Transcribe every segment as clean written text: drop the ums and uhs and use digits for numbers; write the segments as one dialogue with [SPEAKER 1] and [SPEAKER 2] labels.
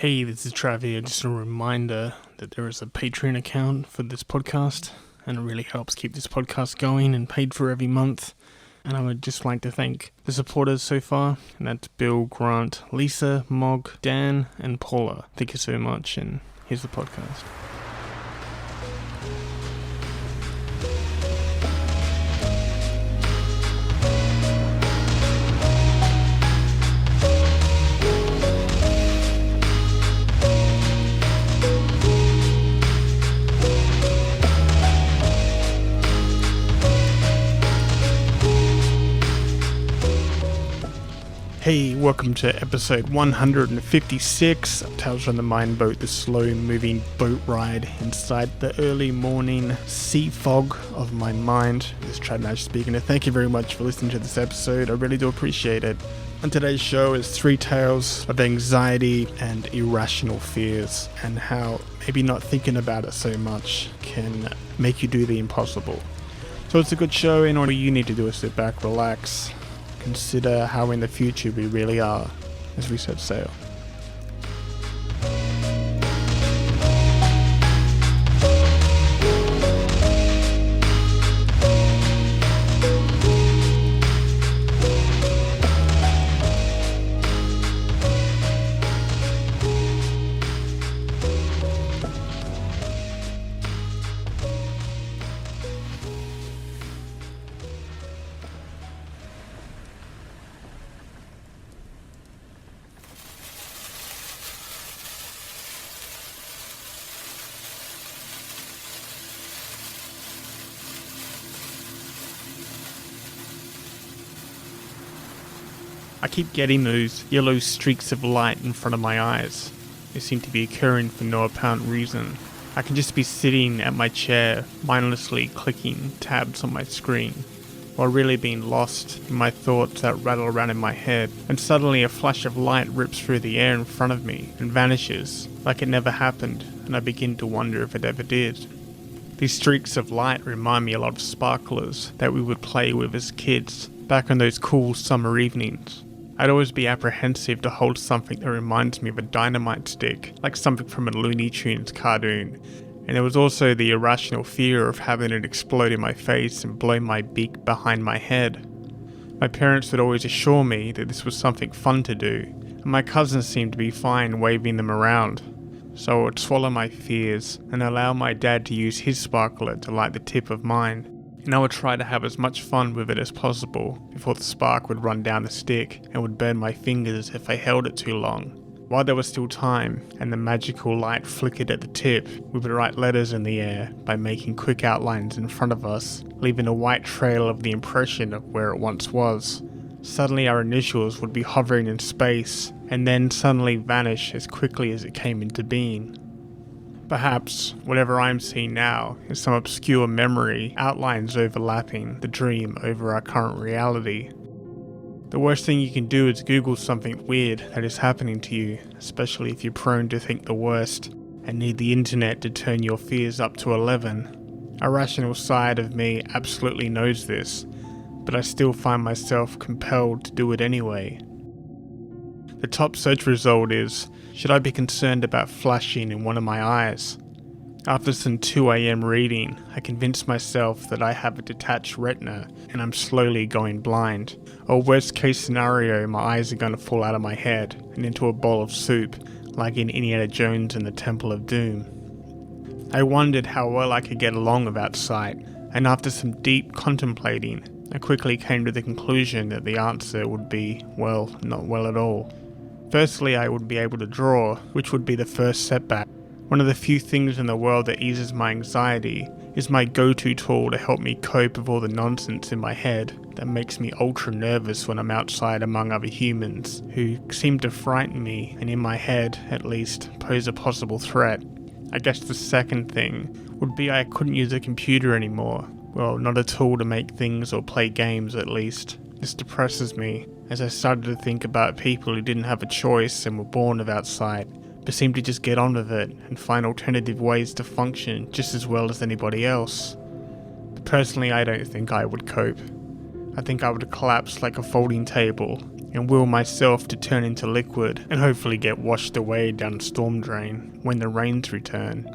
[SPEAKER 1] Hey, this is Trav here. Just a reminder that there is a Patreon account for this podcast, and it really helps keep this podcast going and paid for every month. And I would just like to thank the supporters so far, and that's Bill, Grant, Lisa, Mog, Dan, and Paula. Thank you so much, and here's the podcast. Hey, welcome to episode 156 of Tales from the Mind Boat, the slow-moving boat ride inside the early morning sea fog of my mind. This is Trav Nash speaking, and thank you very much for listening to this episode. I really do appreciate it. On today's show is 3 tales of anxiety and irrational fears, and how maybe not thinking about it so much can make you do the impossible. So it's a good show, and all you need to do is sit back, relax, consider how in the future we really are as we set sail. I keep getting those yellow streaks of light in front of my eyes. They seem to be occurring for no apparent reason. I can just be sitting at my chair, mindlessly clicking tabs on my screen, while really being lost in my thoughts that rattle around in my head, and suddenly a flash of light rips through the air in front of me and vanishes like it never happened, and I begin to wonder if it ever did. These streaks of light remind me a lot of sparklers that we would play with as kids, back on those cool summer evenings. I'd always be apprehensive to hold something that reminds me of a dynamite stick, like something from a Looney Tunes cartoon. And there was also the irrational fear of having it explode in my face and blow my beak behind my head. My parents would always assure me that this was something fun to do, and my cousins seemed to be fine waving them around. So I would swallow my fears and allow my dad to use his sparkler to light the tip of mine. And I would try to have as much fun with it as possible before the spark would run down the stick and would burn my fingers if I held it too long. While there was still time and the magical light flickered at the tip, we would write letters in the air by making quick outlines in front of us, leaving a white trail of the impression of where it once was. Suddenly our initials would be hovering in space and then suddenly vanish as quickly as it came into being. Perhaps whatever I'm seeing now is some obscure memory, outlines overlapping the dream over our current reality. The worst thing you can do is Google something weird that is happening to you, especially if you're prone to think the worst and need the internet to turn your fears up to 11. A rational side of me absolutely knows this, but I still find myself compelled to do it anyway. The top search result is, should I be concerned about flashing in one of my eyes? After some 2 a.m. reading, I convinced myself that I have a detached retina and I'm slowly going blind. Or worst case scenario, my eyes are going to fall out of my head and into a bowl of soup, like in Indiana Jones and the Temple of Doom. I wondered how well I could get along without sight, and after some deep contemplating, I quickly came to the conclusion that the answer would be, well, not well at all. Firstly, I would be able to draw, which would be the first setback. One of the few things in the world that eases my anxiety is my go-to tool to help me cope with all the nonsense in my head that makes me ultra nervous when I'm outside among other humans who seem to frighten me and in my head, at least, pose a possible threat. I guess the second thing would be I couldn't use a computer anymore. Well, not a tool to make things or play games at least. This depresses me as I started to think about people who didn't have a choice and were born without sight, but seemed to just get on with it and find alternative ways to function just as well as anybody else. But personally, I don't think I would cope. I think I would collapse like a folding table and will myself to turn into liquid and hopefully get washed away down a storm drain when the rains return.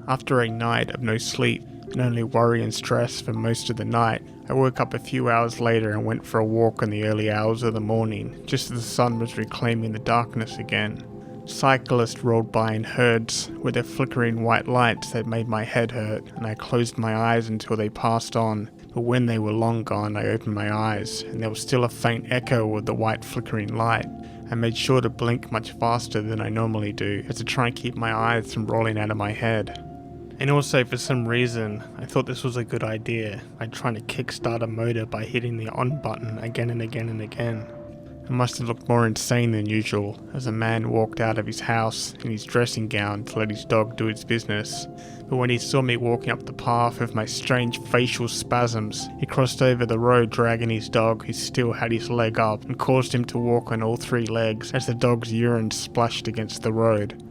[SPEAKER 1] After a night of no sleep and only worry and stress for most of the night, I woke up a few hours later and went for a walk in the early hours of the morning, just as the sun was reclaiming the darkness again. Cyclists rolled by in herds with their flickering white lights that made my head hurt, and I closed my eyes until they passed on. But when they were long gone, I opened my eyes, and there was still a faint echo of the white flickering light. I made sure to blink much faster than I normally do, as to try and keep my eyes from rolling out of my head. And also, for some reason, I thought this was a good idea, like trying to kickstart a motor by hitting the on button again and again and again. I must have looked more insane than usual, as a man walked out of his house in his dressing gown to let his dog do its business. But when he saw me walking up the path with my strange facial spasms, he crossed over the road dragging his dog, who still had his leg up, and caused him to walk on all three legs as the dog's urine splashed against the road.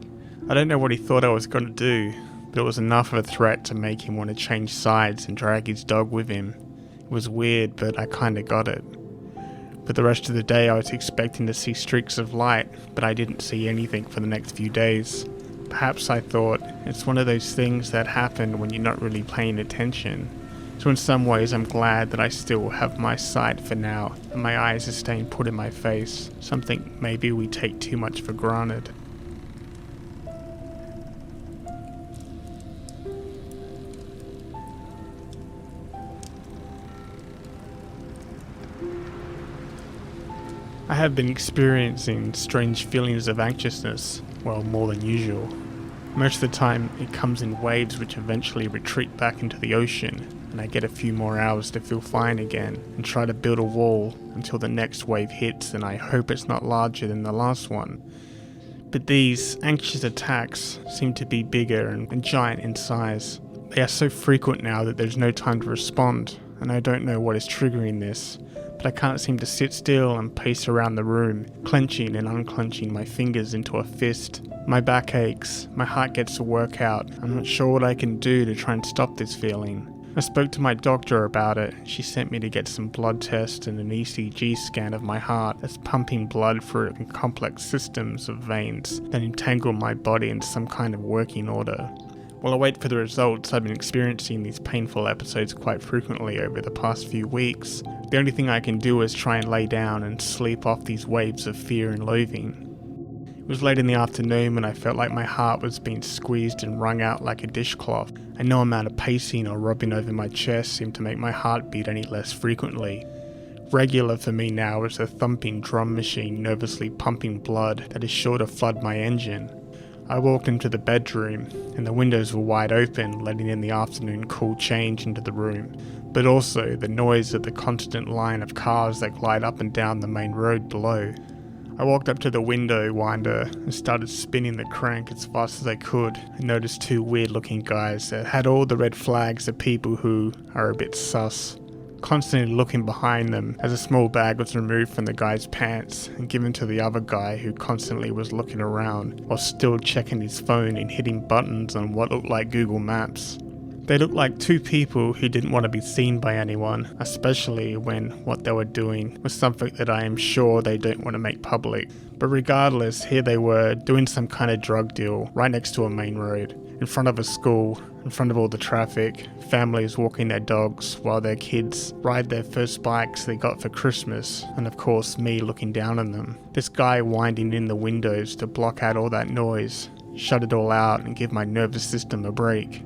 [SPEAKER 1] I don't know what he thought I was going to do, but it was enough of a threat to make him want to change sides and drag his dog with him. It was weird, but I kinda got it. For the rest of the day I was expecting to see streaks of light, but I didn't see anything for the next few days. Perhaps I thought, it's one of those things that happen when you're not really paying attention. So in some ways I'm glad that I still have my sight for now, and my eyes are staying put in my face, something maybe we take too much for granted. I have been experiencing strange feelings of anxiousness, well, more than usual. Most of the time it comes in waves which eventually retreat back into the ocean, and I get a few more hours to feel fine again and try to build a wall until the next wave hits, and I hope it's not larger than the last one. But these anxious attacks seem to be bigger and giant in size. They are so frequent now that there's no time to respond, and I don't know what is triggering this. But I can't seem to sit still and pace around the room, clenching and unclenching my fingers into a fist. My back aches, my heart gets a workout. I'm not sure what I can do to try and stop this feeling. I spoke to my doctor about it. She sent me to get some blood tests and an ECG scan of my heart that's pumping blood through complex systems of veins that entangle my body into some kind of working order. While I wait for the results, I've been experiencing these painful episodes quite frequently over the past few weeks. The only thing I can do is try and lay down and sleep off these waves of fear and loathing. It was late in the afternoon when I felt like my heart was being squeezed and wrung out like a dishcloth, and no amount of pacing or rubbing over my chest seemed to make my heart beat any less frequently. Regular for me now is a thumping drum machine nervously pumping blood that is sure to flood my engine. I walked into the bedroom, and the windows were wide open, letting in the afternoon cool change into the room, but also the noise of the constant line of cars that glide up and down the main road below. I walked up to the window winder and started spinning the crank as fast as I could, and noticed two weird looking guys that had all the red flags of people who are a bit sus. Constantly looking behind them as a small bag was removed from the guy's pants and given to the other guy, who constantly was looking around while still checking his phone and hitting buttons on what looked like Google Maps. They looked like two people who didn't want to be seen by anyone, especially when what they were doing was something that I am sure they don't want to make public. But regardless, here they were doing some kind of drug deal right next to a main road, in front of a school, in front of all the traffic, families walking their dogs while their kids ride their first bikes they got for Christmas, and of course me looking down on them. This guy winding in the windows to block out all that noise, shut it all out and give my nervous system a break.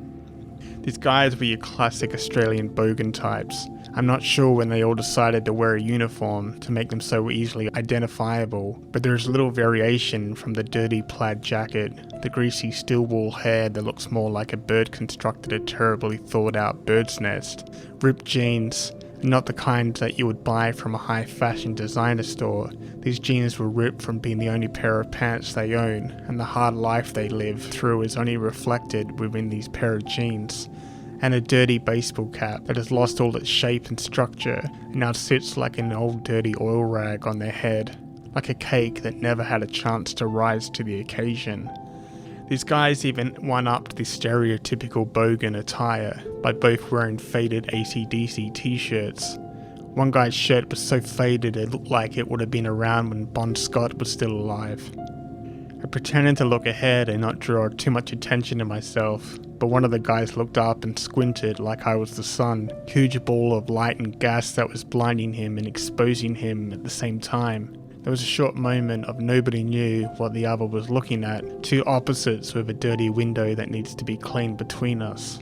[SPEAKER 1] These guys were your classic Australian bogan types. I'm not sure when they all decided to wear a uniform to make them so easily identifiable, but there is little variation from the dirty plaid jacket, the greasy steel wool hair that looks more like a bird constructed a terribly thought out bird's nest, ripped jeans, and not the kind that you would buy from a high fashion designer store. These jeans were ripped from being the only pair of pants they own, and the hard life they live through is only reflected within these pair of jeans. And a dirty baseball cap that has lost all its shape and structure and now sits like an old dirty oil rag on their head, like a cake that never had a chance to rise to the occasion. These guys even one-upped the stereotypical bogan attire by both wearing faded AC/DC t-shirts. One guy's shirt was so faded it looked like it would have been around when Bon Scott was still alive. I pretended to look ahead and not draw too much attention to myself, but one of the guys looked up and squinted like I was the sun, huge ball of light and gas that was blinding him and exposing him at the same time. There was a short moment of nobody knew what the other was looking at, two opposites with a dirty window that needs to be cleaned between us.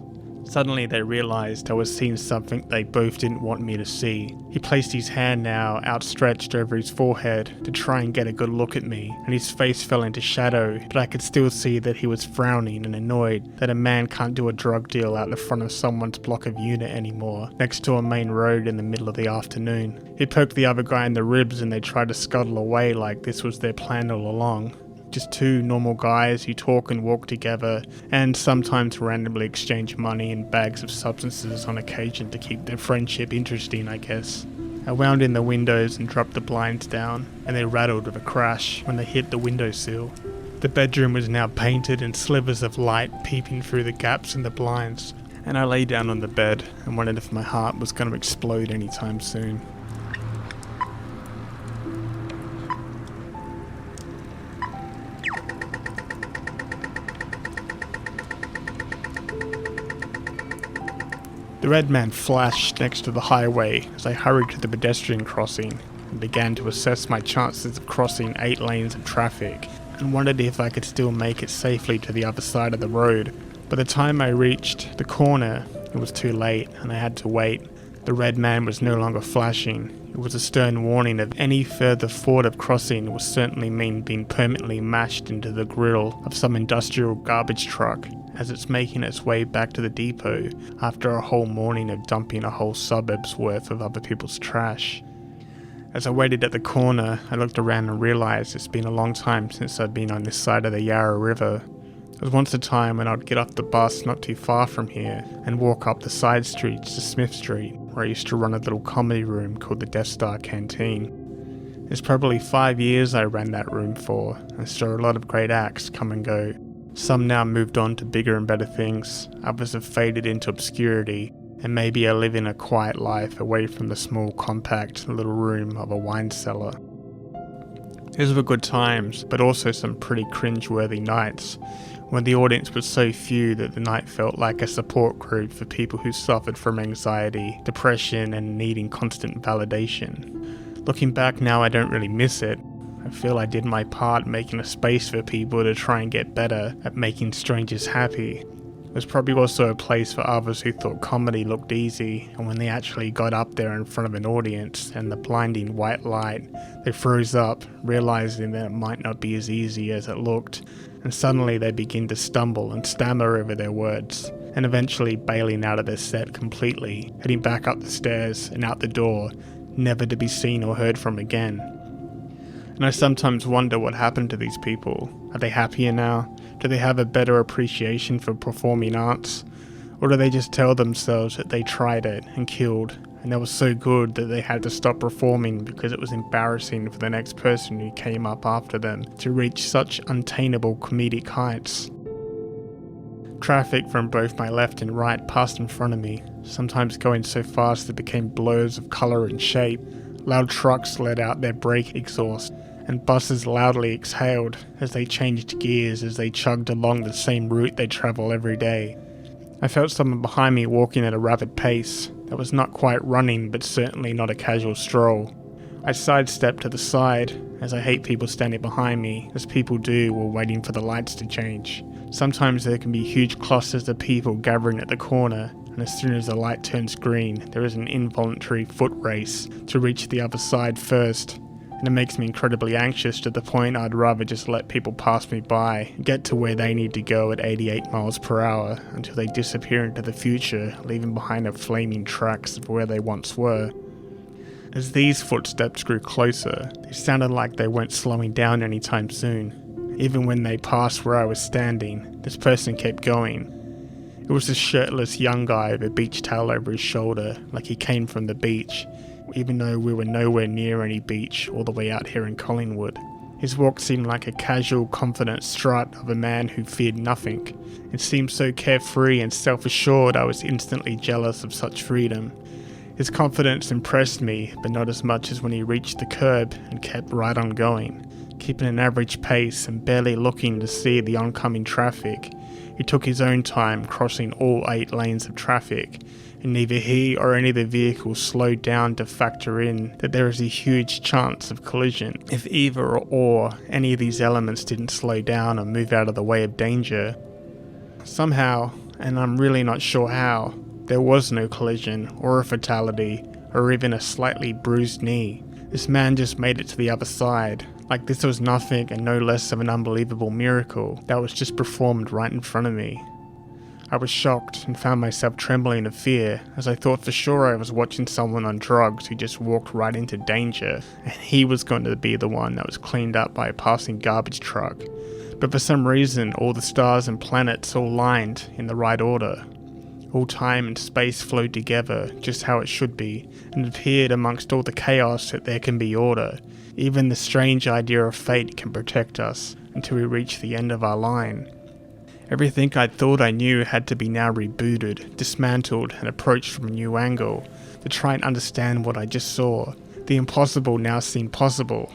[SPEAKER 1] Suddenly they realised I was seeing something they both didn't want me to see. He placed his hand now outstretched over his forehead to try and get a good look at me, and his face fell into shadow, but I could still see that he was frowning and annoyed that a man can't do a drug deal out the front of someone's block of unit anymore, next to a main road in the middle of the afternoon. He poked the other guy in the ribs and they tried to scuttle away like this was their plan all along. Just two normal guys who talk and walk together and sometimes randomly exchange money and bags of substances on occasion to keep their friendship interesting, I guess. I wound in the windows and dropped the blinds down, and they rattled with a crash when they hit the windowsill. The bedroom was now painted and slivers of light peeping through the gaps in the blinds, and I lay down on the bed and wondered if my heart was going to explode anytime soon. The red man flashed next to the highway as I hurried to the pedestrian crossing and began to assess my chances of crossing 8 lanes of traffic and wondered if I could still make it safely to the other side of the road. By the time I reached the corner, it was too late and I had to wait. The red man was no longer flashing. It was a stern warning that any further thought of crossing would certainly mean being permanently mashed into the grill of some industrial garbage truck as it's making its way back to the depot after a whole morning of dumping a whole suburb's worth of other people's trash. As I waited at the corner, I looked around and realised it's been a long time since I'd been on this side of the Yarra River. There was once a time when I'd get off the bus not too far from here and walk up the side streets to Smith Street, where I used to run a little comedy room called the Death Star Canteen. It's probably 5 years I ran that room for, and saw a lot of great acts come and go. Some now moved on to bigger and better things, others have faded into obscurity, and maybe I live in a quiet life away from the small, compact little room of a wine cellar. Those were good times, but also some pretty cringe-worthy nights, when the audience was so few that the night felt like a support group for people who suffered from anxiety, depression, and needing constant validation. Looking back now, I don't really miss it. I feel I did my part making a space for people to try and get better at making strangers happy. It was probably also a place for others who thought comedy looked easy, and when they actually got up there in front of an audience and the blinding white light, they froze up, realizing that it might not be as easy as it looked, and suddenly they begin to stumble and stammer over their words, and eventually bailing out of their set completely, heading back up the stairs and out the door, never to be seen or heard from again. And I sometimes wonder what happened to these people. Are they happier now? Do they have a better appreciation for performing arts? Or do they just tell themselves that they tried it and killed, and that was so good that they had to stop performing because it was embarrassing for the next person who came up after them to reach such unattainable comedic heights? Traffic from both my left and right passed in front of me, sometimes going so fast it became blurs of colour and shape. Loud trucks let out their brake exhaust, and buses loudly exhaled as they changed gears as they chugged along the same route they travel every day. I felt someone behind me walking at a rapid pace that was not quite running but certainly not a casual stroll. I sidestepped to the side, as I hate people standing behind me, as people do while waiting for the lights to change. Sometimes there can be huge clusters of people gathering at the corner, and as soon as the light turns green, there is an involuntary foot race to reach the other side first. And it makes me incredibly anxious to the point I'd rather just let people pass me by, get to where they need to go at 88 miles per hour until they disappear into the future, leaving behind a flaming tracks of where they once were. As these footsteps grew closer, they sounded like they weren't slowing down anytime soon. Even when they passed where I was standing, this person kept going. It was a shirtless young guy with a beach towel over his shoulder, like he came from the beach, even though we were nowhere near any beach all the way out here in Collingwood. His walk seemed like a casual, confident strut of a man who feared nothing. It seemed so carefree and self-assured I was instantly jealous of such freedom. His confidence impressed me, but not as much as when he reached the curb and kept right on going, keeping an average pace and barely looking to see the oncoming traffic. He took his own time crossing all 8 lanes of traffic, and neither he or any of the vehicles slowed down to factor in that there is a huge chance of collision if either or any of these elements didn't slow down or move out of the way of danger. Somehow, and I'm really not sure how, there was no collision or a fatality or even a slightly bruised knee. This man just made it to the other side, like this was nothing and no less of an unbelievable miracle that was just performed right in front of me. I was shocked and found myself trembling of fear, as I thought for sure I was watching someone on drugs who just walked right into danger, and he was going to be the one that was cleaned up by a passing garbage truck. But for some reason, all the stars and planets all lined in the right order. All time and space flowed together just how it should be, and it appeared amongst all the chaos that there can be order. Even the strange idea of fate can protect us until we reach the end of our line. Everything I thought I knew had to be now rebooted, dismantled, and approached from a new angle to try and understand what I just saw. The impossible now seemed possible.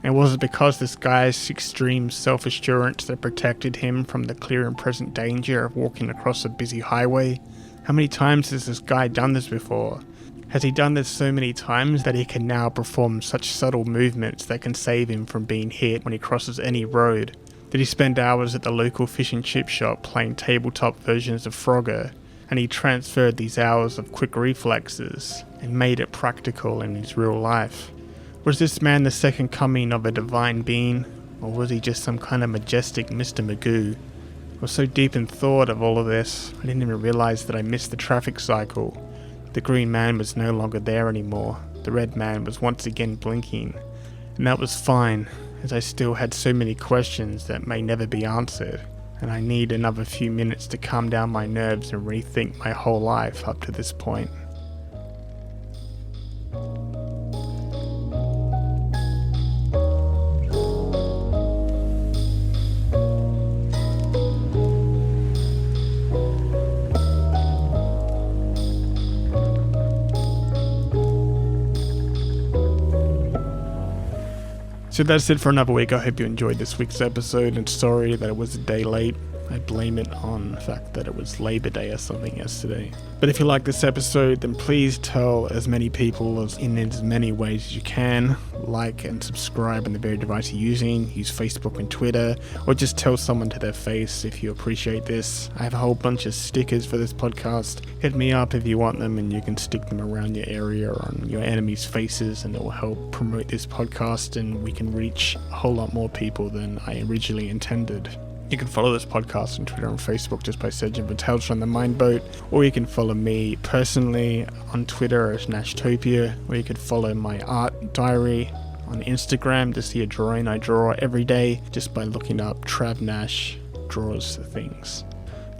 [SPEAKER 1] And was it because this guy's extreme self-assurance that protected him from the clear and present danger of walking across a busy highway? How many times has this guy done this before? Has he done this so many times that he can now perform such subtle movements that can save him from being hit when he crosses any road? Did he spend hours at the local fish and chip shop playing tabletop versions of Frogger, and he transferred these hours of quick reflexes and made it practical in his real life? Was this man the second coming of a divine being, or was he just some kind of majestic Mr. Magoo? I was so deep in thought of all of this, I didn't even realize that I missed the traffic cycle. The green man was no longer there anymore. The red man was once again blinking, and that was fine, as I still had so many questions that may never be answered, and I need another few minutes to calm down my nerves and rethink my whole life up to this point. So that's it for another week. I hope you enjoyed this week's episode, and sorry that it was a day late. I blame it on the fact that it was Labor Day or something yesterday. But if you like this episode, then please tell as many people in as many ways as you can. Like and subscribe on the very device you're using. Use Facebook and Twitter, or just tell someone to their face if you appreciate this. I have a whole bunch of stickers for this podcast. Hit me up if you want them, and you can stick them around your area or on your enemies' faces, and it will help promote this podcast, and we can reach a whole lot more people than I originally intended. You can follow this podcast on Twitter and Facebook just by searching for Tales from the Mind Boat, or you can follow me personally on Twitter as Nashtopia, or you could follow my art diary on Instagram to see a drawing I draw every day just by looking up Trav Nash Draws Things.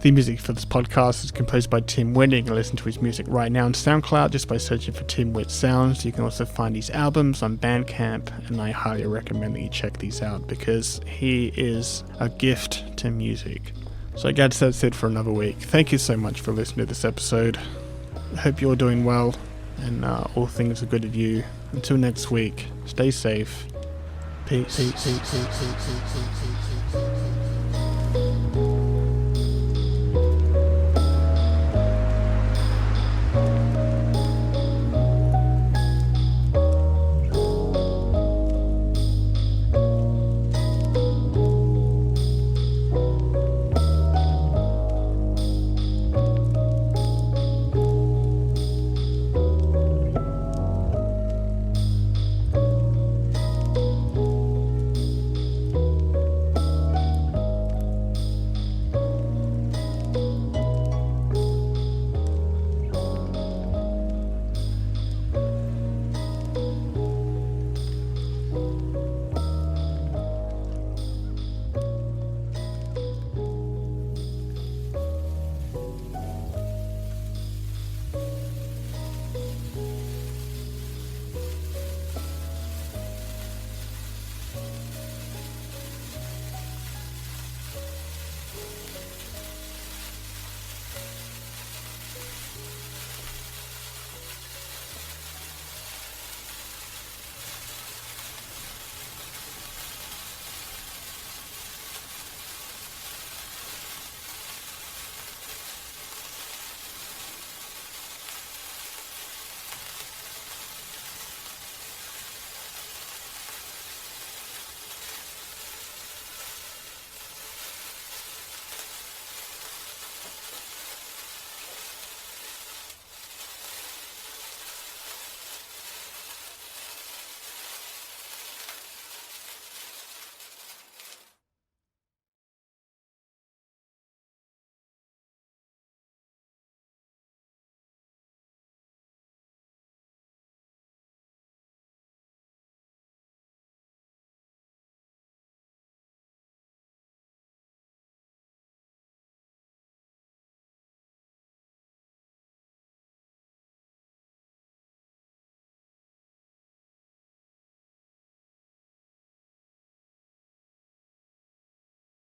[SPEAKER 1] The music for this podcast is composed by Tim Witt. You can listen to his music right now on SoundCloud just by searching for Tim Witt Sounds. You can also find his albums on Bandcamp, and I highly recommend that you check these out because he is a gift to music. So I guess that's it for another week. Thank you so much for listening to this episode. I hope you're doing well and all things are good of you. Until next week, stay safe. Peace.